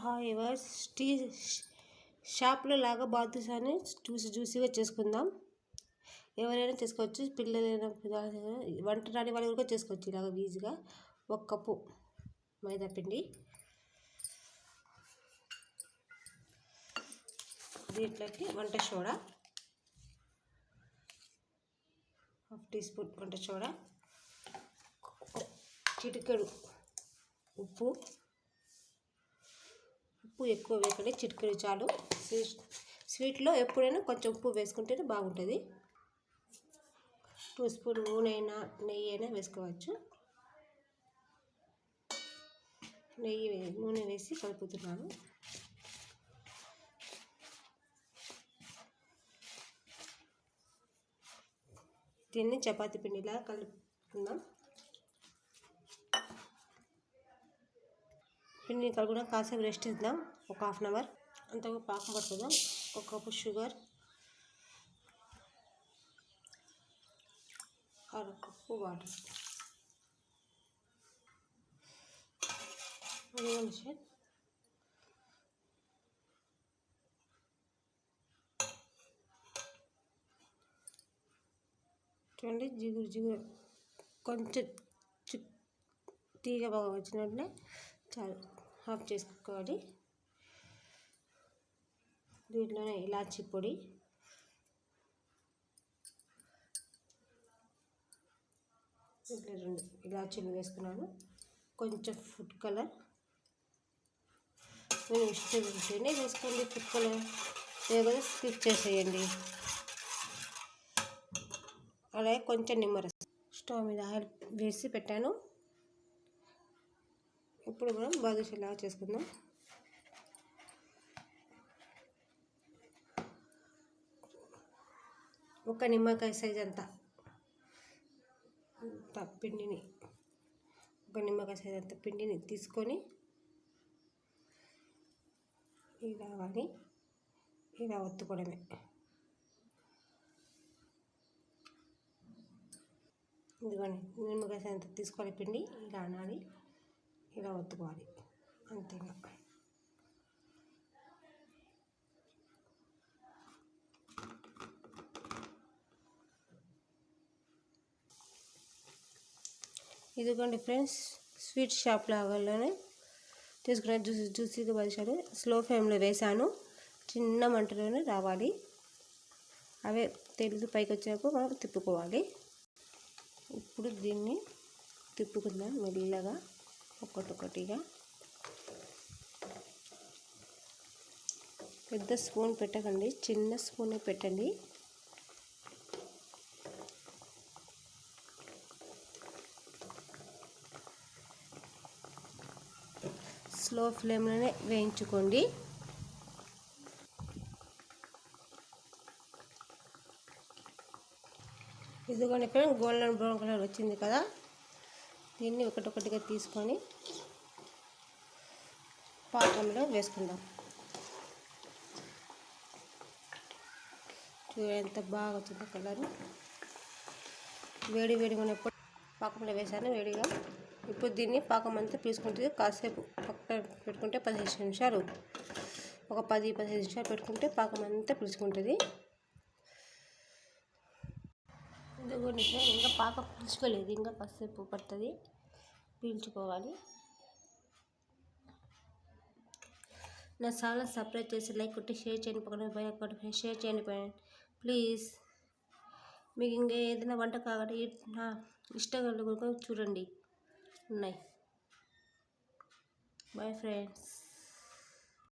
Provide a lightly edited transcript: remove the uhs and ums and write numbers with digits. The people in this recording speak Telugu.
హాయ్ వర్స్ టీ షాప్లో లాగా బాదుషాని జ్యూసీగా చేసుకుందాం. ఎవరైనా చేసుకోవచ్చు, పిల్లలైనా వంట రాని వాళ్ళు కూడా చేసుకోవచ్చు ఇలాగ ఈజీగా. 1 కప్పు మైదా పిండి, దీంట్లోకి వంట సోడా, 1/2 టీ స్పూన్ వంట సోడా, చిటికెడు ఉప్పు ఎక్కువ వేయకండి, చిటికెడు చాలు. స్వీట్లో ఎప్పుడైనా కొంచెం ఉప్పు వేసుకుంటేనే బాగుంటుంది. 2 స్పూన్ నూనె అయినా నెయ్యి అయినా వేసుకోవచ్చు. నూనె వేసి కలుపుతున్నాను. దీన్ని చపాతీ పిండిలా కలుపుకుందాం. పిండిని కలుపుకున్న కాసేపు రెస్ట్ ఇద్దాం, ఒక 1/2 అవర్. అంతకు పాకం పట్టుకుందాం. 1 కప్పు షుగర్, 1/2 కప్పు వాటర్. చూడండి, జిగురు కొంచెం తీగ బాగా వచ్చినట్లే చాలు, ఆఫ్ చేసుకోవాలి. దీంట్లోనే ఇలాచీ పొడి, దీంట్లో 2 ఇలాచీలు వేసుకున్నాను. కొంచెం ఫుడ్ కలర్, నేను ఇష్టం ఉంటేనే వేసుకోండి ఫుడ్ కలర్, లేకపోతే స్కిప్ చేసేయండి. అలాగే కొంచెం నిమ్మరసం. స్టవ్ మీద ఆయిల్ వేసి పెట్టాను. ఇప్పుడు మనం బాదుషాలాగా చేసుకుందాం. ఒక నిమ్మకాయ సైజ్ అంతా పిండిని, తీసుకొని ఇలా ఒత్తుకోవడమే. ఇదిగోండి, నిమ్మకాయ సైజ్ అంతా తీసుకోవాలి పిండి, ఇలా అనాలి, ఇలా ఒత్తుకోవాలి, అంతేగా. ఇదిగోండి ఫ్రెండ్స్, స్వీట్ షాప్ లాగానే తీసుకున్న జ్యూసీగా బాదుషాలు స్లో ఫ్లేమ్లో వేసాను. చిన్న మంటలోనే రావాలి. అవే తెలుగు పైకి వచ్చేటప్పుడు మనం తిప్పుకోవాలి. ఇప్పుడు దీన్ని తిప్పుకుందాం మెల్లగా, ఒక్కొక్కటిగా. పెద్ద స్పూన్ పెట్టకండి, చిన్న స్పూనే పెట్టండి. స్లో ఫ్లేమ్లోనే వేయించుకోండి. ఇదిగోండి ఇక్కడ గోల్డెన్ బ్రౌన్ కలర్ వచ్చింది కదా, దీన్ని ఒకటొకటిగా తీసుకొని పాకంలో వేసుకుందాం. చూడండి ఎంత బాగా వచ్చిందో కలరు. వేడిగా ఉన్నప్పుడు పాకంలో వేసాను వేడిగా. ఇప్పుడు దీన్ని పాకం అంతా పీసుకుంటుంది. కాసేపు పక్కన పెట్టుకుంటే 15 నిమిషాలు, ఒక 10-15 నిమిషాలు పెట్టుకుంటే పాకం అంతా పీల్చుకుంటుంది. ఇదిగోండి, ఇంకా పాకం పీల్చుకోలేదు, ఇంకా కాసేపు పడుతుంది పీల్చుకోవాలి. నా ఛానల్ సబ్స్క్రైబ్ చేసి లైక్ కొట్టి షేర్ చేయండి, పక్కన షేర్ చేయండి ప్లీజ్. మీకు ఇంకా ఏదైనా వంట కావాలి నా ఇష్టంగా చూడండి ఉన్నాయి. Bye friends.